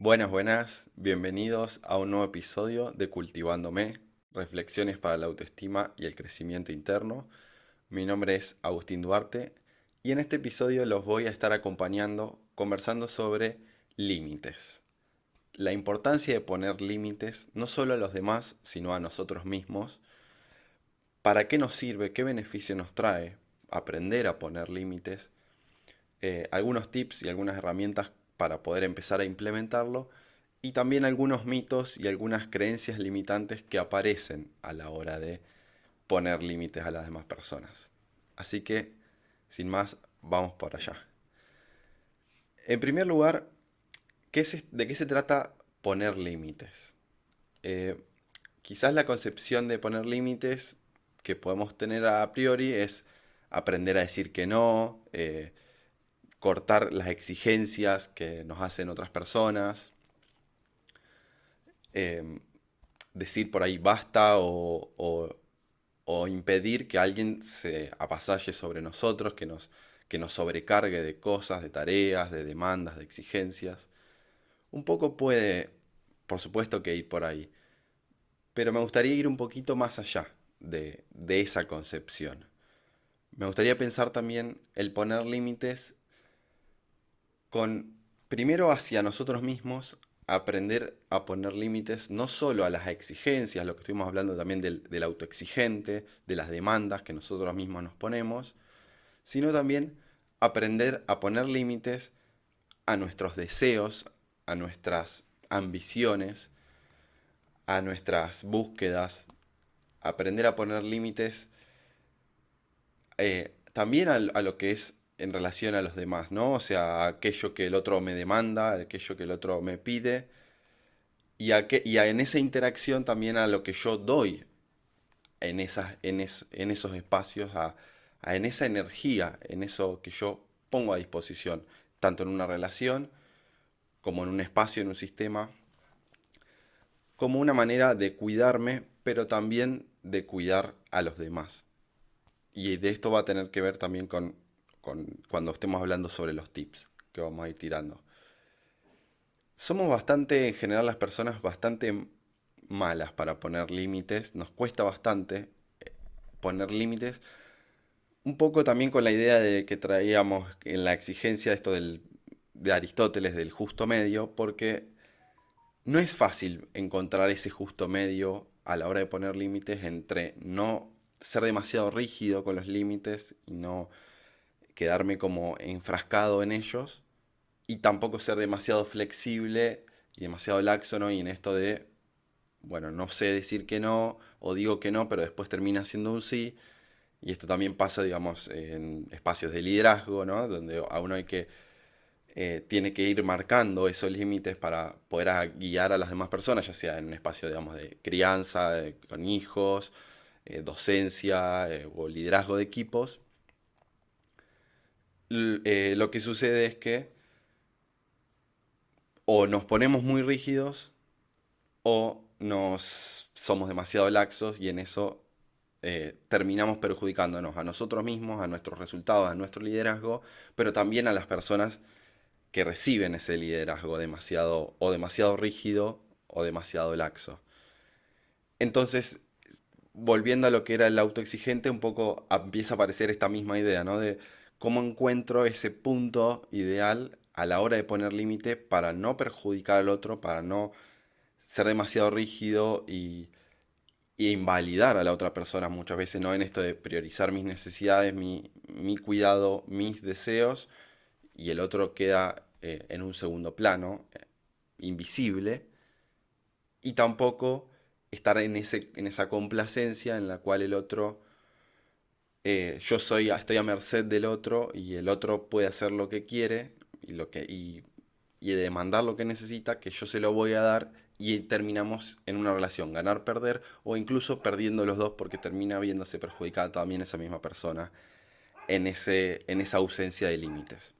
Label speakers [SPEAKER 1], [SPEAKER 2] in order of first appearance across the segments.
[SPEAKER 1] Buenas, buenas, bienvenidos a un nuevo episodio de Cultivándome, reflexiones para la autoestima y el crecimiento interno. Mi nombre es Agustín Duarte y en este episodio los voy a estar acompañando conversando sobre límites. La importancia de poner límites no solo a los demás, sino a nosotros mismos. ¿Para qué nos sirve? ¿Qué beneficio nos trae aprender a poner límites? Algunos tips y algunas herramientas para poder empezar a implementarlo y también algunos mitos y algunas creencias limitantes que aparecen a la hora de poner límites a las demás personas. Así que, sin más, vamos por allá. En primer lugar, ¿de qué se trata poner límites? Eh, Quizás la concepción de poner límites que podemos tener a priori es aprender a decir que no, cortar las exigencias que nos hacen otras personas, eh, decir por ahí basta o impedir que alguien se apasalle sobre nosotros, que nos sobrecargue de cosas, de tareas, de demandas, de exigencias. Un poco puede, por supuesto que ir por ahí, pero me gustaría ir un poquito más allá de esa concepción. Me gustaría pensar también el poner límites con, primero hacia nosotros mismos, aprender a poner límites no solo a las exigencias, lo que estuvimos hablando también del autoexigente, de las demandas que nosotros mismos nos ponemos, sino también aprender a poner límites a nuestros deseos, a nuestras ambiciones, a nuestras búsquedas, aprender a poner límites también a lo que es en relación a los demás, ¿no? O sea, a aquello que el otro me demanda, a aquello que el otro me pide, en esa interacción también a lo que yo doy en esos espacios, en esa energía, en eso que yo pongo a disposición, tanto en una relación como en un espacio, en un sistema, como una manera de cuidarme, pero también de cuidar a los demás. Y de esto va a tener que ver también con cuando estemos hablando sobre los tips que vamos a ir tirando. Somos bastante, en general las personas, bastante malas para poner límites. Nos cuesta bastante poner límites. Un poco también con la idea de que traíamos en la exigencia esto de Aristóteles del justo medio, porque no es fácil encontrar ese justo medio a la hora de poner límites entre no ser demasiado rígido con los límites y no quedarme como enfrascado en ellos y tampoco ser demasiado flexible y demasiado laxo, ¿no? Y en esto de, bueno, no sé decir que no o digo que no, pero después termina siendo un sí. Y esto también pasa, digamos, en espacios de liderazgo, ¿no? Donde a uno tiene que ir marcando esos límites para poder guiar a las demás personas, ya sea en un espacio, digamos, de crianza, con hijos, docencia o liderazgo de equipos. Lo que sucede es que o nos ponemos muy rígidos o nos somos demasiado laxos y en eso terminamos perjudicándonos a nosotros mismos, a nuestros resultados, a nuestro liderazgo, pero también a las personas que reciben ese liderazgo demasiado rígido o demasiado laxo. Entonces, volviendo a lo que era el autoexigente, un poco empieza a aparecer esta misma idea, ¿no? De cómo encuentro ese punto ideal a la hora de poner límite para no perjudicar al otro, para no ser demasiado rígido y invalidar a la otra persona muchas veces, ¿no? En esto de priorizar mis necesidades, mi cuidado, mis deseos, y el otro queda en un segundo plano, invisible, y tampoco estar en esa complacencia en la cual el otro, estoy a merced del otro y el otro puede hacer lo que quiere y demandar lo que necesita, que yo se lo voy a dar y terminamos en una relación ganar-perder o incluso perdiendo los dos porque termina viéndose perjudicada también esa misma persona en esa ausencia de límites.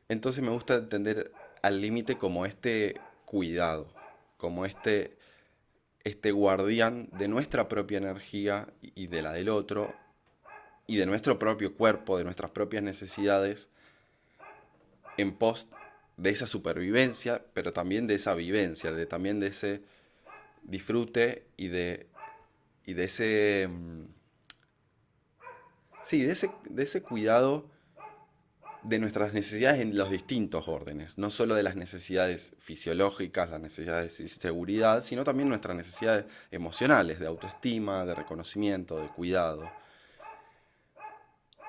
[SPEAKER 1] Entonces me gusta entender al límite como este cuidado, como este guardián de nuestra propia energía y de la del otro, y de nuestro propio cuerpo, de nuestras propias necesidades, en pos de esa supervivencia, pero también de esa vivencia, también de ese disfrute y de ese, sí, de ese cuidado de nuestras necesidades en los distintos órdenes, no solo de las necesidades fisiológicas, las necesidades de seguridad, sino también nuestras necesidades emocionales, de autoestima, de reconocimiento, de cuidado.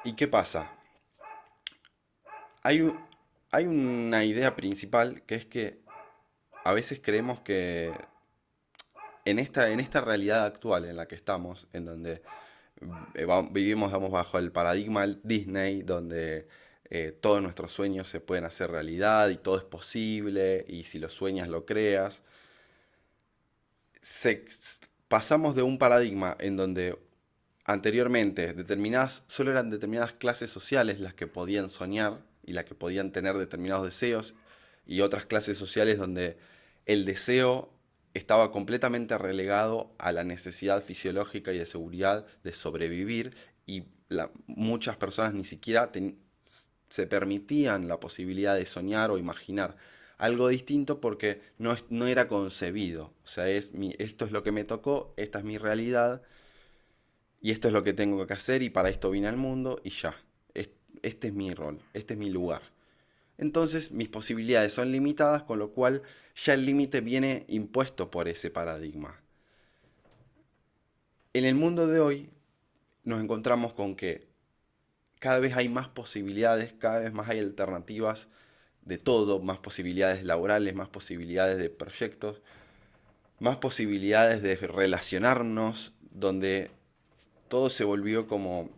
[SPEAKER 1] ¿Y qué pasa? Hay, hay una idea principal que es que a veces creemos que en esta realidad actual en la que estamos, en donde vivimos vamos, bajo el paradigma Disney, donde todos nuestros sueños se pueden hacer realidad y todo es posible, y si lo sueñas lo creas. Pasamos de un paradigma en donde anteriormente solo eran determinadas clases sociales las que podían soñar y las que podían tener determinados deseos, y otras clases sociales donde el deseo estaba completamente relegado a la necesidad fisiológica y de seguridad de sobrevivir, y muchas personas ni siquiera se permitían la posibilidad de soñar o imaginar algo distinto porque no era concebido. O sea, esto es lo que me tocó, esta es mi realidad y esto es lo que tengo que hacer y para esto vine al mundo y ya. Este es mi rol, este es mi lugar. Entonces mis posibilidades son limitadas, con lo cual ya el límite viene impuesto por ese paradigma. En el mundo de hoy nos encontramos con que cada vez hay más posibilidades, cada vez más hay alternativas de todo, más posibilidades laborales, más posibilidades de proyectos, más posibilidades de relacionarnos, donde todo se volvió como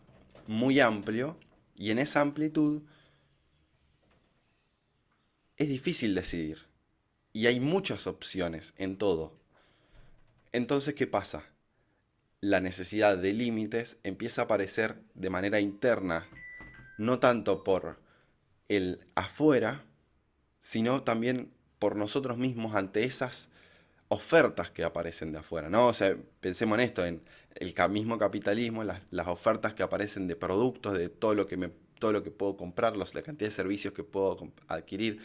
[SPEAKER 1] muy amplio, y en esa amplitud es difícil decidir y hay muchas opciones en todo. Entonces, ¿qué pasa? La necesidad de límites empieza a aparecer de manera interna, no tanto por el afuera, sino también por nosotros mismos ante esas ofertas que aparecen de afuera, ¿no? O sea, pensemos en esto, en el mismo capitalismo, las ofertas que aparecen de productos, de todo lo que puedo comprar, la cantidad de servicios que puedo adquirir,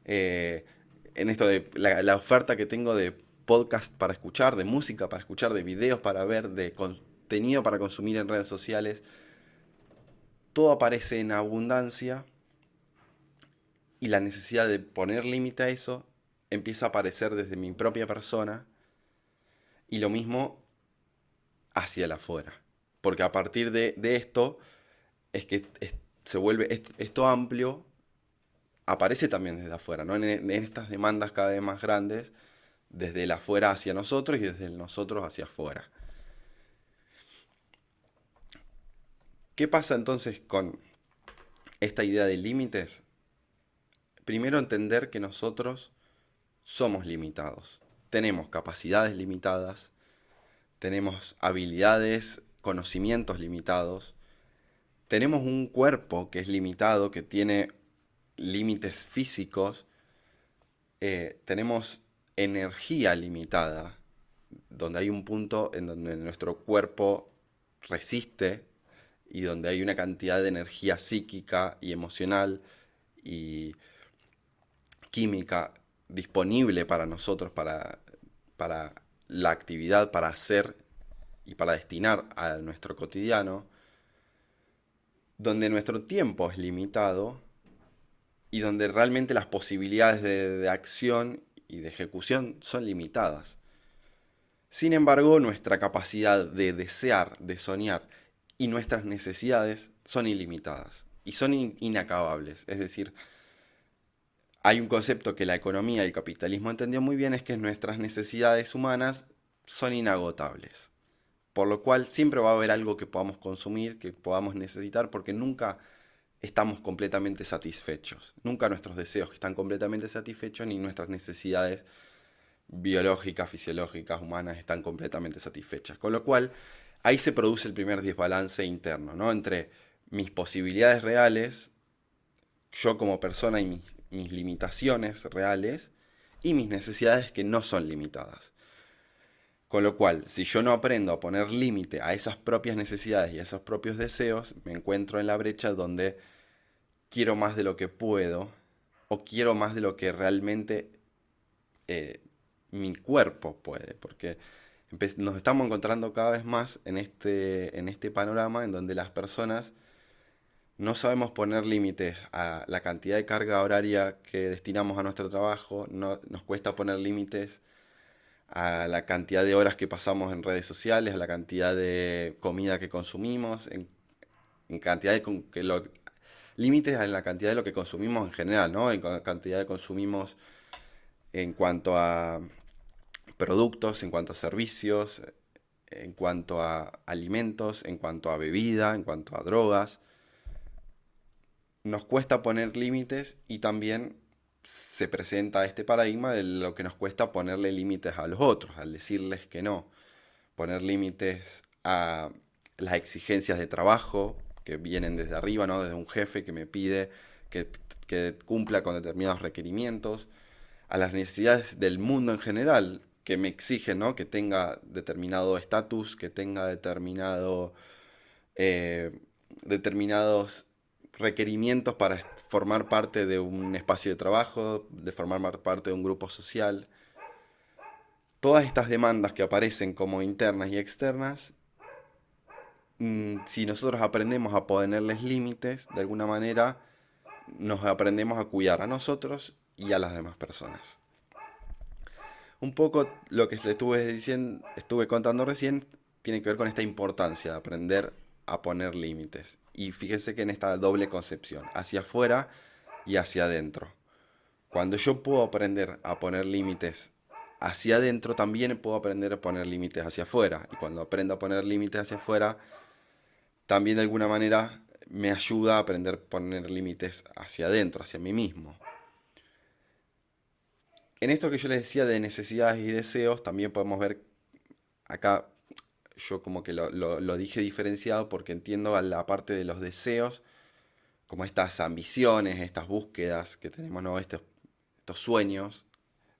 [SPEAKER 1] eh, en esto de la oferta que tengo de podcast para escuchar, de música para escuchar, de videos para ver, de contenido para consumir en redes sociales, todo aparece en abundancia, y la necesidad de poner límite a eso empieza a aparecer desde mi propia persona, y lo mismo hacia el afuera. Porque a partir de esto es que se vuelve esto amplio, aparece también desde afuera, ¿no? En estas demandas cada vez más grandes, desde el afuera hacia nosotros y desde el nosotros hacia afuera. ¿Qué pasa entonces con esta idea de límites? Primero, entender que nosotros somos limitados. Tenemos capacidades limitadas, tenemos habilidades, conocimientos limitados, tenemos un cuerpo que es limitado, que tiene límites físicos, tenemos energía limitada, donde hay un punto en donde nuestro cuerpo resiste y donde hay una cantidad de energía psíquica y emocional y química disponible para nosotros, para la actividad, para hacer y para destinar a nuestro cotidiano, donde nuestro tiempo es limitado y donde realmente las posibilidades de acción y de ejecución son limitadas. Sin embargo, nuestra capacidad de desear, de soñar y nuestras necesidades son ilimitadas y son inacabables. Es decir, hay un concepto que la economía y el capitalismo entendió muy bien, es que nuestras necesidades humanas son inagotables. Por lo cual siempre va a haber algo que podamos consumir, que podamos necesitar, porque nunca estamos completamente satisfechos. Nunca nuestros deseos están completamente satisfechos, ni nuestras necesidades biológicas, fisiológicas, humanas están completamente satisfechas. Con lo cual, ahí se produce el primer desbalance interno, ¿no? Entre mis posibilidades reales, yo como persona y mis limitaciones reales, y mis necesidades que no son limitadas. Con lo cual, si yo no aprendo a poner límite a esas propias necesidades y a esos propios deseos, me encuentro en la brecha donde quiero más de lo que puedo o quiero más de lo que realmente eh, mi cuerpo puede, porque nos estamos encontrando cada vez más en este panorama en donde las personas no sabemos poner límites a la cantidad de carga horaria que destinamos a nuestro trabajo, nos cuesta poner límites a la cantidad de horas que pasamos en redes sociales, a la cantidad de comida que consumimos, en cantidad de límites en la cantidad de lo que consumimos en general, ¿no? En cantidad de consumimos en cuanto a productos, en cuanto a servicios, en cuanto a alimentos, en cuanto a bebida, en cuanto a drogas. Nos cuesta poner límites y también se presenta este paradigma de lo que nos cuesta ponerle límites a los otros, al decirles que no, poner límites a las exigencias de trabajo que vienen desde arriba, ¿no? Desde un jefe que me pide que, que cumpla con determinados requerimientos, a las necesidades del mundo en general que me exigen, ¿no? Que tenga determinado estatus, que tenga eh, determinados requerimientos para formar parte de un espacio de trabajo, de formar parte de un grupo social. Todas estas demandas que aparecen como internas y externas, si nosotros aprendemos a ponerles límites, de alguna manera nos aprendemos a cuidar a nosotros y a las demás personas. Un poco lo que le estuve contando recién, tiene que ver con esta importancia de aprender a poner límites. Y fíjense que en esta doble concepción, hacia afuera y hacia adentro. Cuando yo puedo aprender a poner límites hacia adentro, también puedo aprender a poner límites hacia afuera. Y cuando aprendo a poner límites hacia afuera, también de alguna manera me ayuda a aprender a poner límites hacia adentro, hacia mí mismo. En esto que yo les decía de necesidades y deseos, también podemos ver acá, yo como que lo dije diferenciado porque entiendo a la parte de los deseos, como estas ambiciones, estas búsquedas que tenemos, ¿no? Estos sueños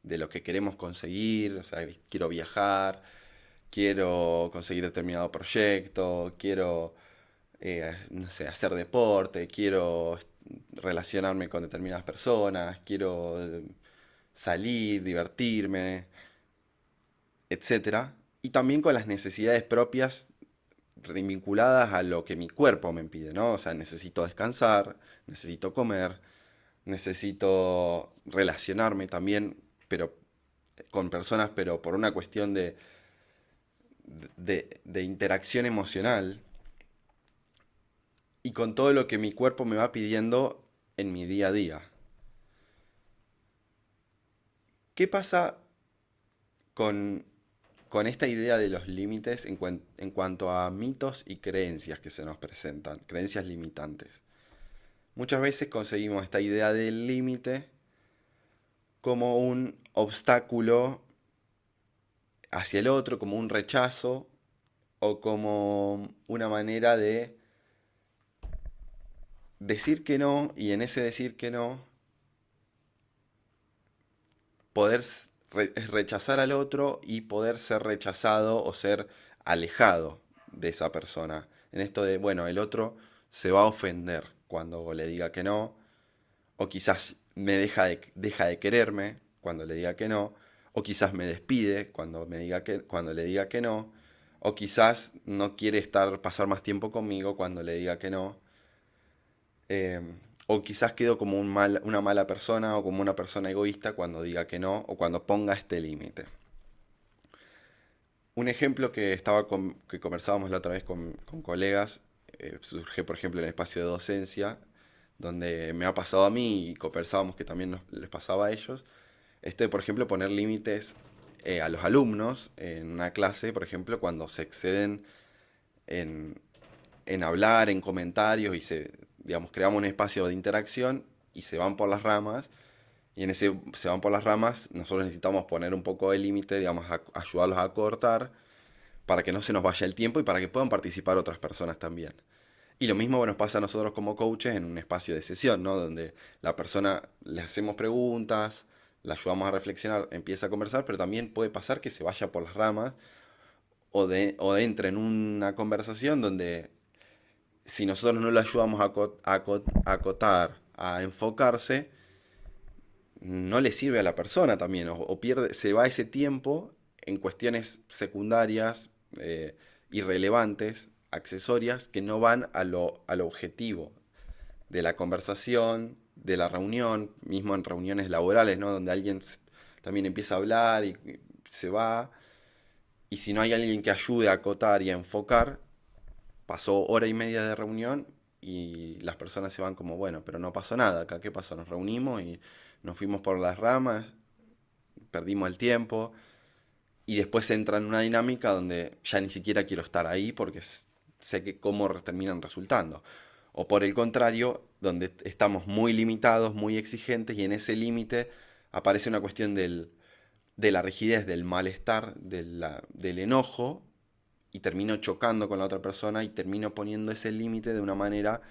[SPEAKER 1] de lo que queremos conseguir, o sea, quiero viajar, quiero conseguir determinado proyecto, quiero, no sé, hacer deporte, quiero relacionarme con determinadas personas, quiero salir, divertirme, etcétera. Y también con las necesidades propias vinculadas a lo que mi cuerpo me pide, ¿no? O sea, necesito descansar, necesito comer, necesito relacionarme también, pero con personas, pero por una cuestión de interacción emocional y con todo lo que mi cuerpo me va pidiendo en mi día a día. ¿Qué pasa con, con esta idea de los límites en cuanto a mitos y creencias que se nos presentan, creencias limitantes? Muchas veces conseguimos esta idea del límite como un obstáculo hacia el otro, como un rechazo o como una manera de decir que no y en ese decir que no poder rechazar al otro y poder ser rechazado o ser alejado de esa persona. En esto de, bueno, el otro se va a ofender cuando le diga que no, o quizás deja de quererme cuando le diga que no, o quizás me despide cuando le diga que no, o quizás no quiere pasar más tiempo conmigo cuando le diga que no. eh, o quizás quedo como una mala persona o como una persona egoísta cuando diga que no o cuando ponga este límite. Un ejemplo que conversábamos la otra vez con colegas, surge por ejemplo en el espacio de docencia, donde me ha pasado a mí y conversábamos que también les pasaba a ellos, por ejemplo, poner límites a los alumnos en una clase, por ejemplo, cuando se exceden en, en hablar, en comentarios y digamos, creamos un espacio de interacción y se van por las ramas. Y en ese se van por las ramas, nosotros necesitamos poner un poco de límite, digamos, ayudarlos a cortar para que no se nos vaya el tiempo y para que puedan participar otras personas también. Y lo mismo nos pasa a nosotros como coaches en un espacio de sesión, ¿no? Donde la persona le hacemos preguntas, la ayudamos a reflexionar, empieza a conversar, pero también puede pasar que se vaya por las ramas o entre en una conversación donde si nosotros no lo ayudamos a acotar, a enfocarse, no le sirve a la persona también, o pierde, se va ese tiempo en cuestiones secundarias, irrelevantes, accesorias, que no van a lo objetivo de la conversación, de la reunión, mismo en reuniones laborales, ¿no? Donde alguien también empieza a hablar y se va, y si no hay alguien que ayude a acotar y a enfocar, pasó hora y media de reunión y las personas se van como, bueno, pero no pasó nada acá, ¿qué pasó? Nos reunimos y nos fuimos por las ramas, perdimos el tiempo y después entra en una dinámica donde ya ni siquiera quiero estar ahí porque sé que cómo terminan resultando. O por el contrario, donde estamos muy limitados, muy exigentes y en ese límite aparece una cuestión de la rigidez, del malestar, del enojo y termino chocando con la otra persona y termino poniendo ese límite de una manera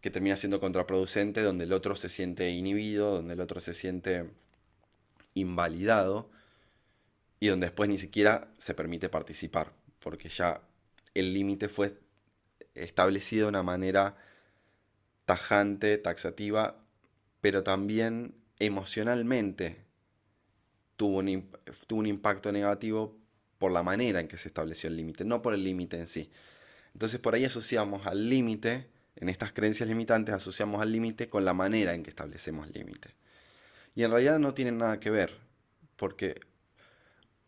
[SPEAKER 1] que termina siendo contraproducente, donde el otro se siente inhibido, donde el otro se siente invalidado y donde después ni siquiera se permite participar, porque ya el límite fue establecido de una manera tajante, taxativa, pero también emocionalmente tuvo un impacto negativo por la manera en que se estableció el límite, no por el límite en sí. Entonces por ahí asociamos al límite, en estas creencias limitantes asociamos al límite con la manera en que establecemos el límite. Y en realidad no tienen nada que ver, porque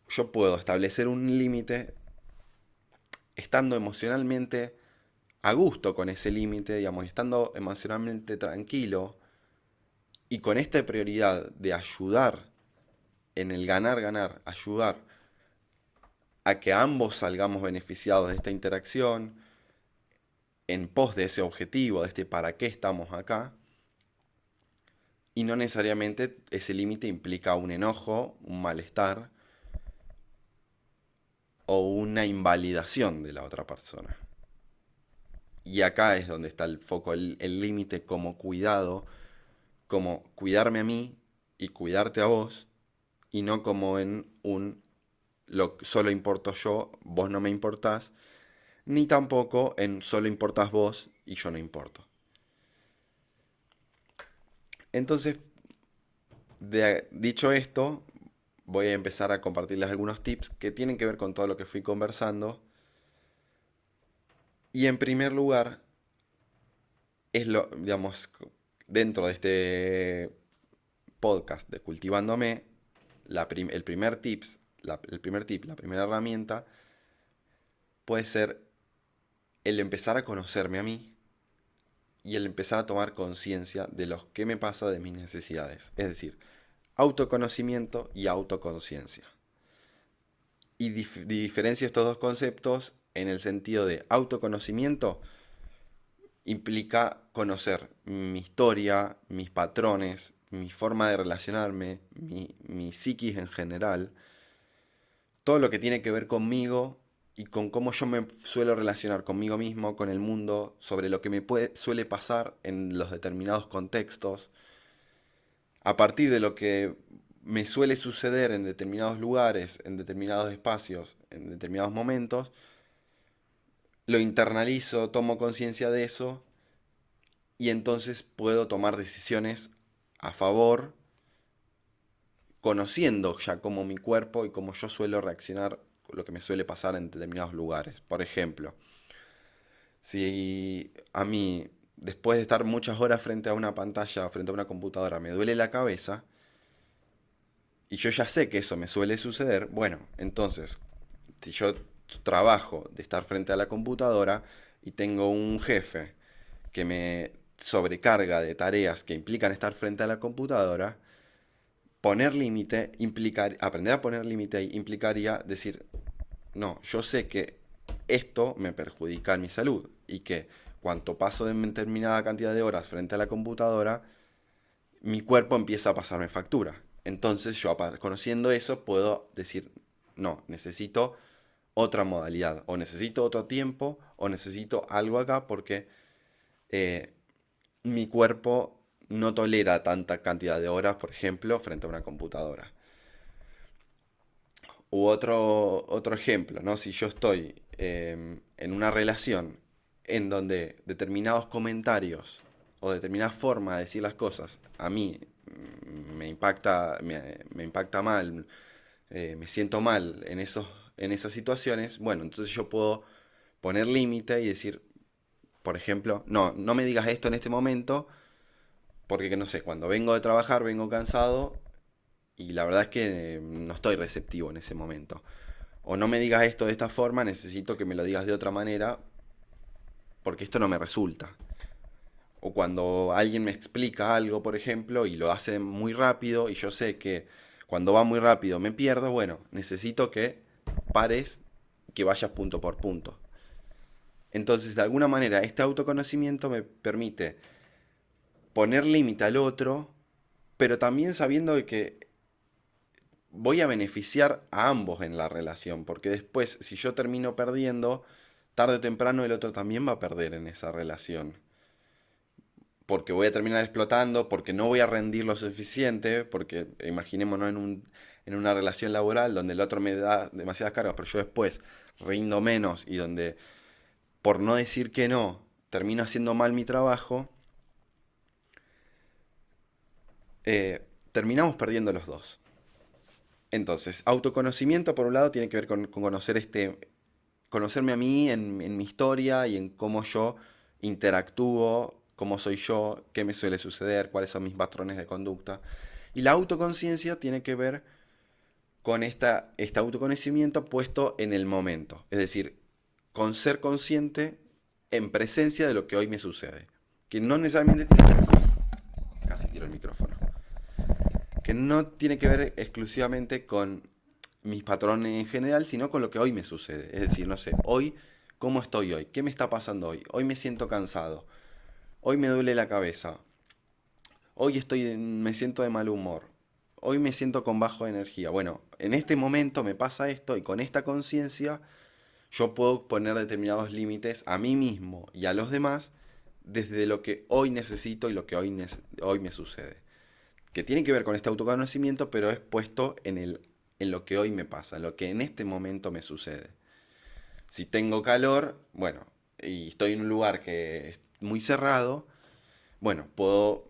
[SPEAKER 1] yo puedo establecer un límite estando emocionalmente a gusto con ese límite, digamos, estando emocionalmente tranquilo y con esta prioridad de ayudar en el ganar-ganar, ayudar a que ambos salgamos beneficiados de esta interacción, en pos de ese objetivo, de este para qué estamos acá, y no necesariamente ese límite implica un enojo, un malestar o una invalidación de la otra persona. Y acá es donde está el foco, el límite como cuidado, como cuidarme a mí y cuidarte a vos, y no como en un solo importo yo, vos no me importás, ni tampoco en solo importás vos y yo no importo. Entonces, dicho esto, voy a empezar a compartirles algunos tips que tienen que ver con todo lo que fui conversando. Y en primer lugar, es lo, digamos, dentro de este podcast de Cultivándome, el primer tips, el primer tip, la primera herramienta, puede ser el empezar a conocerme a mí y el empezar a tomar conciencia de lo que me pasa de mis necesidades. Es decir, autoconocimiento y autoconciencia. Y diferencio estos dos conceptos en el sentido de autoconocimiento implica conocer mi historia, mis patrones, mi forma de relacionarme, mi psiquis en general, todo lo que tiene que ver conmigo y con cómo yo me suelo relacionar conmigo mismo, con el mundo, sobre lo que suele pasar en los determinados contextos, a partir de lo que me suele suceder en determinados lugares, en determinados espacios, en determinados momentos, lo internalizo, tomo conciencia de eso y entonces puedo tomar decisiones a favor, conociendo ya cómo mi cuerpo y cómo yo suelo reaccionar, lo que me suele pasar en determinados lugares. Por ejemplo, si a mí, después de estar muchas horas frente a una pantalla, frente a una computadora, me duele la cabeza, y yo ya sé que eso me suele suceder, bueno, entonces, si yo trabajo de estar frente a la computadora y tengo un jefe que me sobrecarga de tareas que implican estar frente a la computadora, poner límite aprender a poner límite implicaría decir, no, yo sé que esto me perjudica en mi salud y que cuanto paso de determinada cantidad de horas frente a la computadora, mi cuerpo empieza a pasarme factura. Entonces yo, conociendo eso, puedo decir, no, necesito otra modalidad, o necesito otro tiempo, o necesito algo acá porque eh, mi cuerpo no tolera tanta cantidad de horas, por ejemplo, frente a una computadora. U otro ejemplo, ¿no? Si yo estoy en una relación en donde determinados comentarios o determinada forma de decir las cosas a mí me impacta mal, me siento mal en esas situaciones, bueno, entonces yo puedo poner límite y decir, por ejemplo, no, no me digas esto en este momento, porque que no sé, cuando vengo de trabajar vengo cansado y la verdad es que no estoy receptivo en ese momento. O no me digas esto de esta forma, necesito que me lo digas de otra manera, porque esto no me resulta. O cuando alguien me explica algo, por ejemplo, y lo hace muy rápido, y yo sé que cuando va muy rápido me pierdo, bueno, necesito que pares, que vayas punto por punto. Entonces, de alguna manera, este autoconocimiento me permite poner límite al otro, pero también sabiendo de que voy a beneficiar a ambos en la relación, porque después, si yo termino perdiendo, tarde o temprano el otro también va a perder en esa relación. Porque voy a terminar explotando, porque no voy a rendir lo suficiente, porque imaginémonos en una relación laboral donde el otro me da demasiadas cargas, pero yo después rindo menos y donde, por no decir que no, termino haciendo mal mi trabajo, terminamos perdiendo los dos. Entonces, autoconocimiento por un lado tiene que ver con conocer conocerme a mí en mi historia y en cómo yo interactúo, cómo soy yo, qué me suele suceder, cuáles son mis patrones de conducta. Y la autoconciencia tiene que ver con este autoconocimiento puesto en el momento, es decir, con ser consciente en presencia de lo que hoy me sucede. Que no necesariamente tiene que ver, casi tiro el micrófono, que no tiene que ver exclusivamente con mis patrones en general, sino con lo que hoy me sucede. Es decir, no sé, hoy, ¿cómo estoy hoy? ¿Qué me está pasando hoy? Hoy me siento cansado. Hoy me duele la cabeza. Hoy me siento de mal humor. Hoy me siento con bajo de energía. Bueno, en este momento me pasa esto y con esta conciencia yo puedo poner determinados límites a mí mismo y a los demás desde lo que hoy necesito y lo que hoy me sucede. Que tiene que ver con este autoconocimiento, pero es puesto en lo que hoy me pasa, en lo que en este momento me sucede. Si tengo calor, bueno, y estoy en un lugar que es muy cerrado, bueno, puedo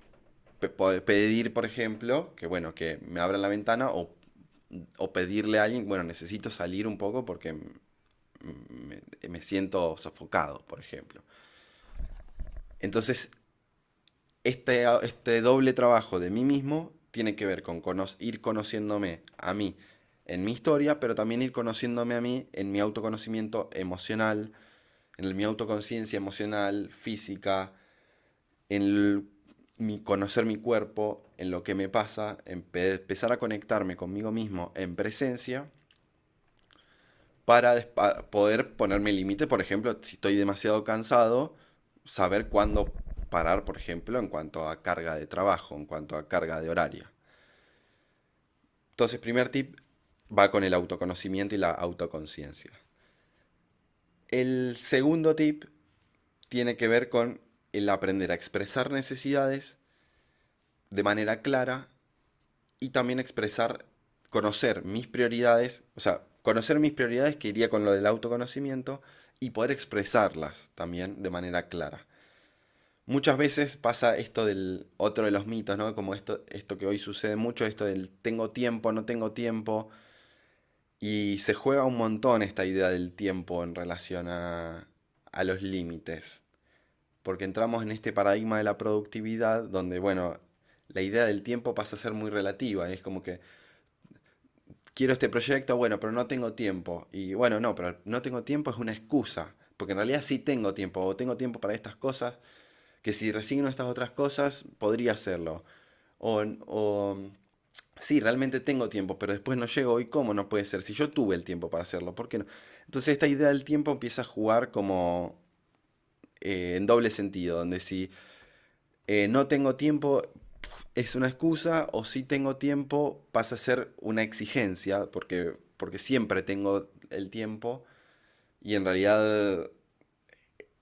[SPEAKER 1] pedir, por ejemplo, que bueno, que me abran la ventana o pedirle a alguien, bueno, necesito salir un poco porque me siento sofocado, por ejemplo. Entonces, este doble trabajo de mí mismo tiene que ver con ir conociéndome a mí en mi historia, pero también ir conociéndome a mí en mi autoconocimiento emocional, mi autoconciencia emocional, física, en conocer mi cuerpo, en lo que me pasa, empezar a conectarme conmigo mismo en presencia para poder ponerme límite, por ejemplo, si estoy demasiado cansado, saber cuándo parar, por ejemplo, en cuanto a carga de trabajo, en cuanto a carga de horaria. Entonces, primer tip va con el autoconocimiento y la autoconciencia. El segundo tip tiene que ver con el aprender a expresar necesidades de manera clara y también conocer mis prioridades, o sea, conocer mis prioridades que iría con lo del autoconocimiento y poder expresarlas también de manera clara. Muchas veces pasa esto del otro de los mitos, ¿no? Como esto que hoy sucede mucho, esto del tengo tiempo, no tengo tiempo, y se juega un montón esta idea del tiempo en relación a los límites, porque entramos en este paradigma de la productividad donde, bueno, la idea del tiempo pasa a ser muy relativa, es como que quiero este proyecto, bueno, pero no tengo tiempo. Y bueno, no, pero no tengo tiempo es una excusa, porque en realidad sí tengo tiempo, o tengo tiempo para estas cosas, que si resigno estas otras cosas, podría hacerlo. O sí, realmente tengo tiempo, pero después no llego. ¿Y cómo no puede ser? Si yo tuve el tiempo para hacerlo, ¿por qué no? Entonces esta idea del tiempo empieza a jugar como en doble sentido, donde si no tengo tiempo es una excusa o si tengo tiempo pasa a ser una exigencia, porque siempre tengo el tiempo y en realidad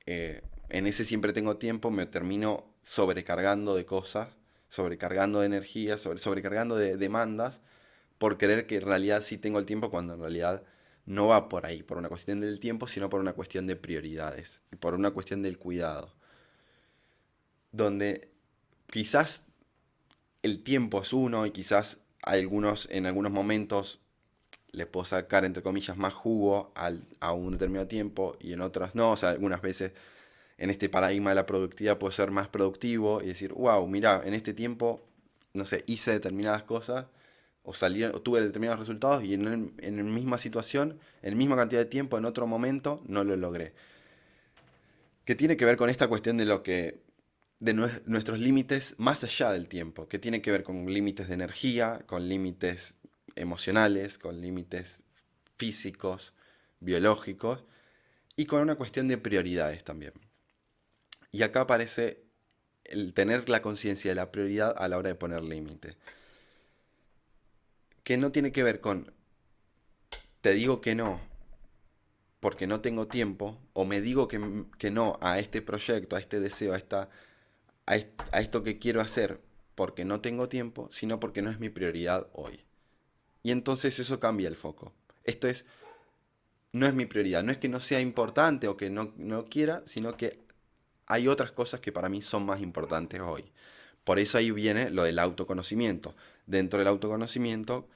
[SPEAKER 1] en ese siempre tengo tiempo me termino sobrecargando de cosas, sobrecargando de energía, sobrecargando de demandas por creer que en realidad sí tengo el tiempo cuando en realidad no va por ahí, por una cuestión del tiempo, sino por una cuestión de prioridades y por una cuestión del cuidado, donde quizás el tiempo es uno y quizás en algunos momentos le puedo sacar, entre comillas, más jugo a un determinado tiempo y en otras no. O sea, algunas veces en este paradigma de la productividad puedo ser más productivo y decir, wow, mira, en este tiempo, no sé, hice determinadas cosas o tuve determinados resultados y en la misma situación, en la misma cantidad de tiempo, en otro momento, no lo logré. Que tiene que ver con esta cuestión de nuestros límites más allá del tiempo, que tiene que ver con límites de energía, con límites emocionales, con límites físicos, biológicos y con una cuestión de prioridades también. Y acá aparece el tener la conciencia de la prioridad a la hora de poner límites, que no tiene que ver con te digo que no porque no tengo tiempo, o me digo que no a este proyecto, a este deseo, a esto que quiero hacer porque no tengo tiempo, sino porque no es mi prioridad hoy. Y entonces eso cambia el foco. Esto es, no es mi prioridad, no es que no sea importante o que no quiera, sino que hay otras cosas que para mí son más importantes hoy. Por eso ahí viene lo del autoconocimiento. Dentro del autoconocimiento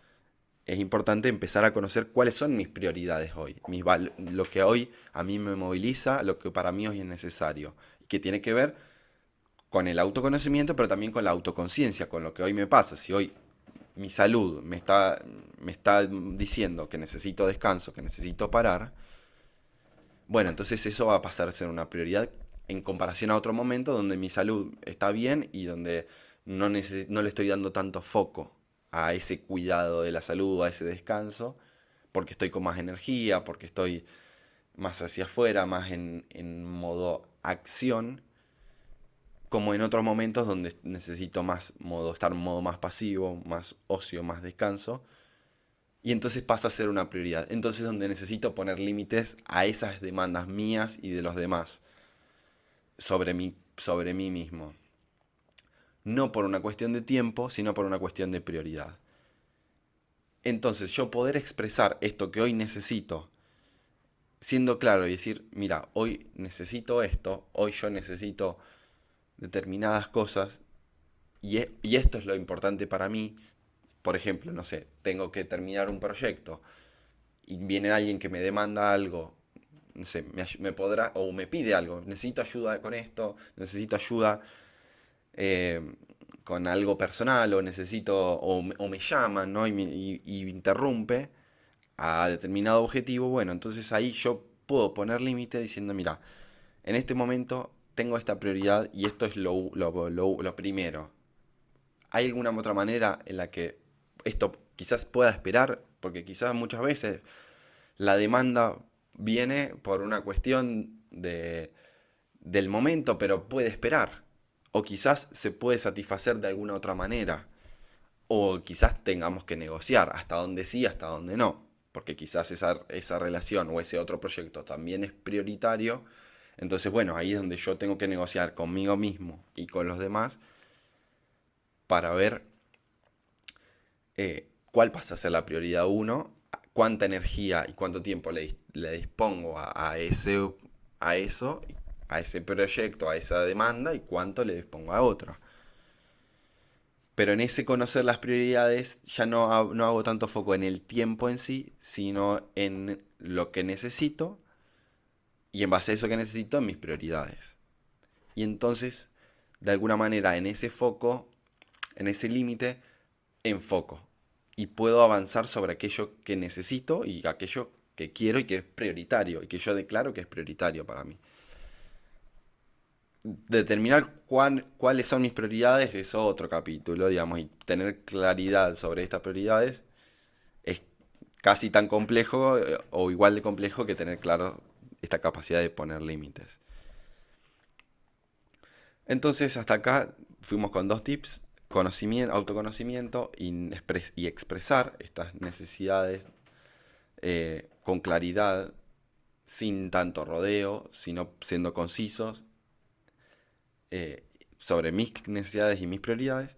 [SPEAKER 1] es importante empezar a conocer cuáles son mis prioridades hoy, lo que hoy a mí me moviliza, lo que para mí hoy es necesario, que tiene que ver con el autoconocimiento, pero también con la autoconciencia, con lo que hoy me pasa. Si hoy mi salud me está diciendo que necesito descanso, que necesito parar, bueno, entonces eso va a pasar a ser una prioridad en comparación a otro momento donde mi salud está bien y donde no le estoy dando tanto foco a ese cuidado de la salud, a ese descanso, porque estoy con más energía, porque estoy más hacia afuera, más en modo acción, como en otros momentos donde necesito estar en modo más pasivo, más ocio, más descanso. Y entonces pasa a ser una prioridad. Entonces donde necesito poner límites a esas demandas mías y de los demás sobre mí mismo. No por una cuestión de tiempo, sino por una cuestión de prioridad. Entonces yo poder expresar esto que hoy necesito, siendo claro y decir, mira, hoy necesito esto, hoy yo necesito determinadas cosas, y esto es lo importante para mí. Por ejemplo, no sé, tengo que terminar un proyecto y viene alguien que me demanda algo, no sé, me podrá o me pide algo, necesito ayuda con esto, necesito ayuda eh, con algo personal o o me llaman, ¿no? Y interrumpe a determinado objetivo, bueno, entonces ahí yo puedo poner límite diciendo, mira, en este momento tengo esta prioridad y esto es lo primero. ¿Hay alguna otra manera en la que esto quizás pueda esperar? Porque quizás muchas veces la demanda viene por una cuestión del momento, pero puede esperar. O quizás se puede satisfacer de alguna otra manera. O quizás tengamos que negociar hasta dónde sí, hasta dónde no. Porque quizás esa relación o ese otro proyecto también es prioritario. Entonces, bueno, ahí es donde yo tengo que negociar conmigo mismo y con los demás para ver cuál pasa a ser la prioridad uno, cuánta energía y cuánto tiempo le dispongo a eso, a ese proyecto, a esa demanda y cuánto le dispongo a otro. Pero en ese conocer las prioridades ya no hago tanto foco en el tiempo en sí, sino en lo que necesito y en base a eso que necesito en mis prioridades. Y entonces, de alguna manera, en ese foco, en ese límite, enfoco. Y puedo avanzar sobre aquello que necesito y aquello que quiero y que es prioritario y que yo declaro que es prioritario para mí. Determinar cuáles son mis prioridades es otro capítulo, digamos, y tener claridad sobre estas prioridades es casi tan complejo o igual de complejo que tener claro esta capacidad de poner límites. Entonces, hasta acá fuimos con dos tips: conocimiento, autoconocimiento y expresar estas necesidades con claridad, sin tanto rodeo, sino siendo concisos eh, sobre mis necesidades y mis prioridades.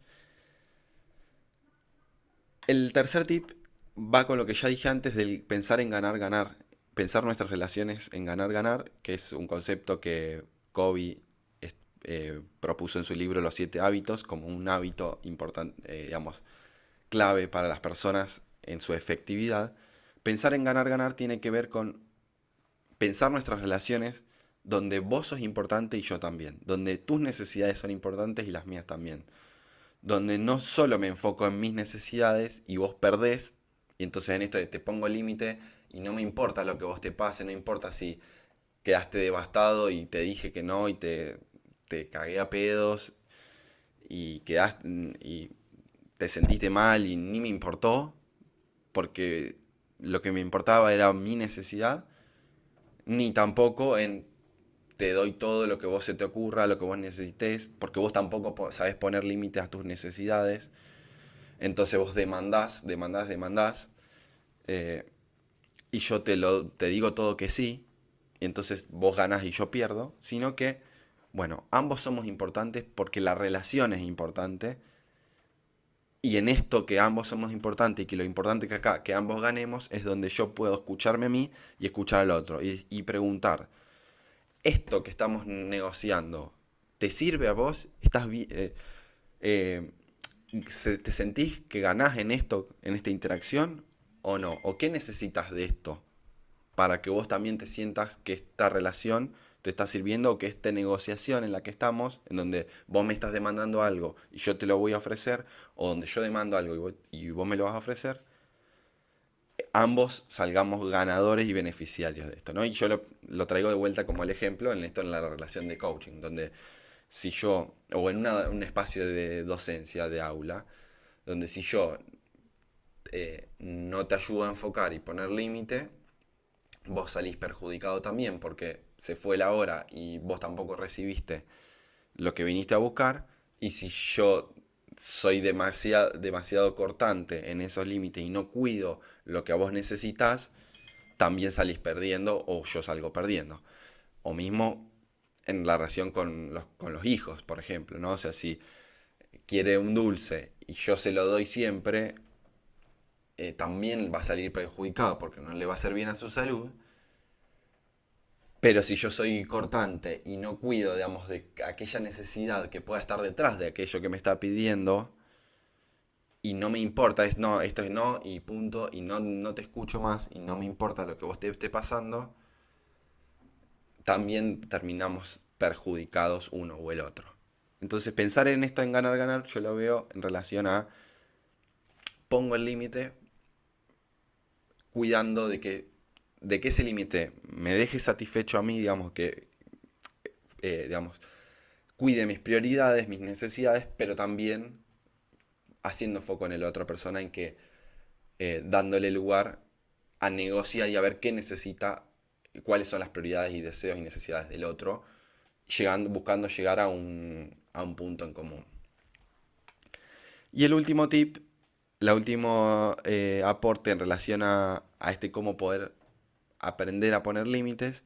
[SPEAKER 1] El tercer tip va con lo que ya dije antes del pensar en ganar, ganar. Pensar nuestras relaciones en ganar, ganar, que es un concepto que Covey propuso en su libro Los 7 hábitos como un hábito importante, digamos, clave para las personas en su efectividad. Pensar en ganar, ganar tiene que ver con pensar nuestras relaciones donde vos sos importante y yo también, donde tus necesidades son importantes y las mías también, donde no solo me enfoco en mis necesidades y vos perdés, y entonces en esto de te pongo límite y no me importa lo que vos te pase, no importa si quedaste devastado y te dije que no y te cagué a pedos y quedaste y te sentiste mal y ni me importó, porque lo que me importaba era mi necesidad, ni tampoco en te doy todo lo que vos se te ocurra, lo que vos necesites, porque vos tampoco sabés poner límites a tus necesidades. Entonces vos demandás, demandás, demandás, eh, y yo te digo todo que sí, y entonces vos ganás y yo pierdo, sino que, bueno, ambos somos importantes porque la relación es importante, y en esto que ambos somos importantes y que lo importante que acá, que ambos ganemos, es donde yo puedo escucharme a mí y escuchar al otro, y preguntar, ¿esto que estamos negociando te sirve a vos? Eh, ¿Te sentís que ganás en esto, en esta interacción o no? ¿O qué necesitas de esto para que vos también te sientas que esta relación te está sirviendo o que esta negociación en la que estamos, en donde vos me estás demandando algo y yo te lo voy a ofrecer, o donde yo demando algo y vos me lo vas a ofrecer, ambos salgamos ganadores y beneficiarios de esto, ¿no? Y yo lo traigo de vuelta como el ejemplo en esto, en la relación de coaching, donde si yo, o en un espacio de docencia, de aula, donde si yo no te ayudo a enfocar y poner límite, vos salís perjudicado también porque se fue la hora y vos tampoco recibiste lo que viniste a buscar. Y si yo soy demasiado cortante en esos límites y no cuido lo que a vos necesitas, también salís perdiendo o yo salgo perdiendo. O mismo en la relación con los hijos, por ejemplo, ¿no? O sea, si quiere un dulce y yo se lo doy siempre, también va a salir perjudicado porque no le va a hacer bien a su salud. Pero si yo soy cortante y no cuido, digamos, de aquella necesidad que pueda estar detrás de aquello que me está pidiendo, y no me importa, es no, esto es no y punto, y no, no te escucho más, y no me importa lo que vos te esté pasando, también terminamos perjudicados uno o el otro. Entonces pensar en esto en ganar, ganar, yo lo veo en relación a pongo el límite cuidando de que ese límite me deje satisfecho a mí, digamos, digamos, cuide mis prioridades, mis necesidades, pero también haciendo foco en la otra persona, en que dándole lugar a negociar y a ver qué necesita, cuáles son las prioridades y deseos y necesidades del otro, buscando llegar a un punto en común. Y el último tip, la último aporte en relación a este cómo poder aprender a poner límites,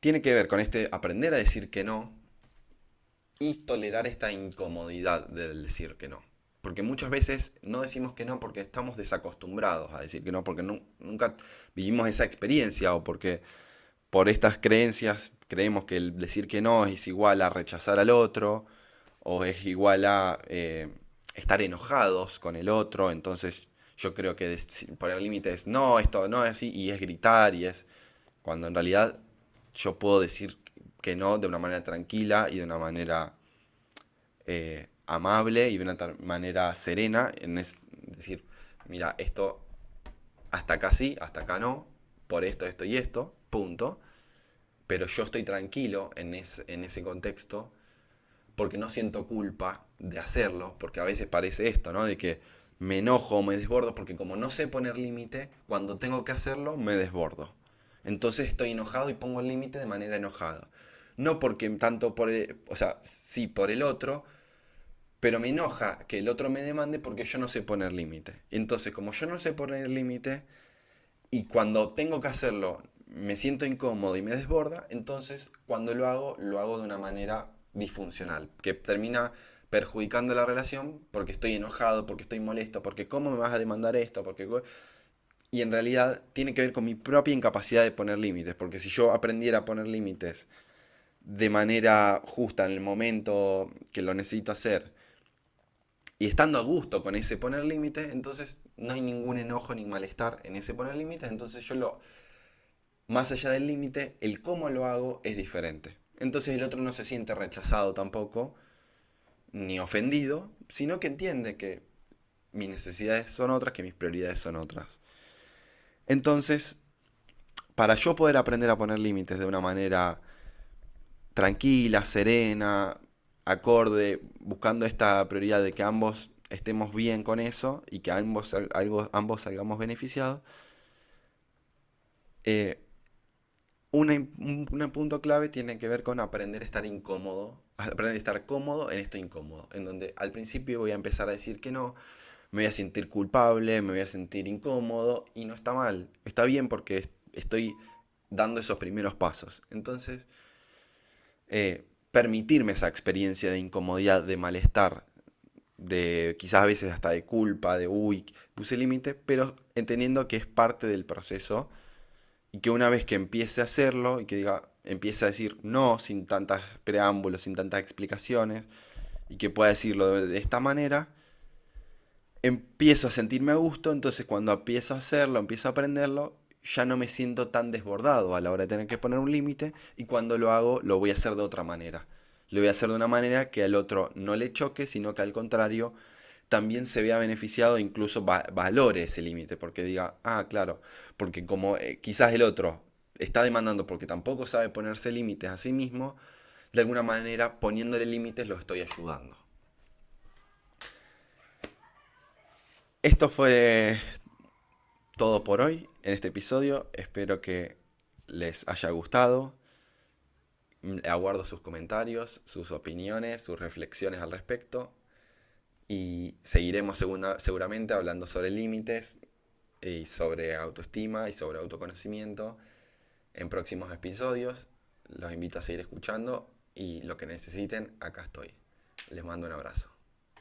[SPEAKER 1] tiene que ver con este aprender a decir que no y tolerar esta incomodidad del decir que no. Porque muchas veces no decimos que no porque estamos desacostumbrados a decir que no, porque nunca vivimos esa experiencia o porque por estas creencias creemos que el decir que no es igual a rechazar al otro o es igual a estar enojados con el otro. Entonces yo creo que poner límites, no, esto no es así, y es gritar, y es cuando en realidad yo puedo decir que no de una manera tranquila y de una manera amable y de una manera serena, decir, mira, esto hasta acá sí, hasta acá no, por esto, esto y esto, punto. Pero yo estoy tranquilo en ese contexto porque no siento culpa de hacerlo, porque a veces parece esto, ¿no? De que me enojo o me desbordo, porque como no sé poner límite, cuando tengo que hacerlo me desbordo. Entonces estoy enojado y pongo el límite de manera enojada. No porque tanto o sea, sí por el otro, pero me enoja que el otro me demande porque yo no sé poner límite. Entonces, como yo no sé poner límite, y cuando tengo que hacerlo me siento incómodo y me desborda, entonces cuando lo hago de una manera disfuncional, que termina perjudicando la relación porque estoy enojado, porque estoy molesto, porque cómo me vas a demandar esto, y en realidad tiene que ver con mi propia incapacidad de poner límites, porque si yo aprendiera a poner límites de manera justa en el momento que lo necesito hacer y estando a gusto con ese poner límites, entonces no hay ningún enojo ni malestar en ese poner límites, entonces más allá del límite, el cómo lo hago es diferente. Entonces el otro no se siente rechazado tampoco, ni ofendido, sino que entiende que mis necesidades son otras, que mis prioridades son otras. Entonces, para yo poder aprender a poner límites de una manera tranquila, serena, acorde, buscando esta prioridad de que ambos estemos bien con eso y que ambos salgamos beneficiados, eh, un punto clave tiene que ver con aprender a estar incómodo, aprender a estar cómodo en esto incómodo, en donde al principio voy a empezar a decir que no, me voy a sentir culpable, me voy a sentir incómodo y no está mal, está bien porque estoy dando esos primeros pasos. Entonces, permitirme esa experiencia de incomodidad, de malestar, de quizás a veces hasta de culpa, de uy, puse límite, pero entendiendo que es parte del proceso y que una vez que empiece a hacerlo y que empiece a decir no sin tantos preámbulos, sin tantas explicaciones y que pueda decirlo de esta manera, empiezo a sentirme a gusto, entonces cuando empiezo a hacerlo, empiezo a aprenderlo, ya no me siento tan desbordado a la hora de tener que poner un límite y cuando lo hago lo voy a hacer de otra manera. Lo voy a hacer de una manera que al otro no le choque, sino que al contrario también se vea beneficiado, incluso valore ese límite, porque diga, ah, claro, porque como quizás el otro está demandando porque tampoco sabe ponerse límites a sí mismo, de alguna manera poniéndole límites lo estoy ayudando. Esto fue todo por hoy en este episodio. Espero que les haya gustado. Aguardo sus comentarios, sus opiniones, sus reflexiones al respecto. Y seguiremos seguramente hablando sobre límites y sobre autoestima y sobre autoconocimiento en próximos episodios. Los invito a seguir escuchando y lo que necesiten, acá estoy. Les mando un abrazo.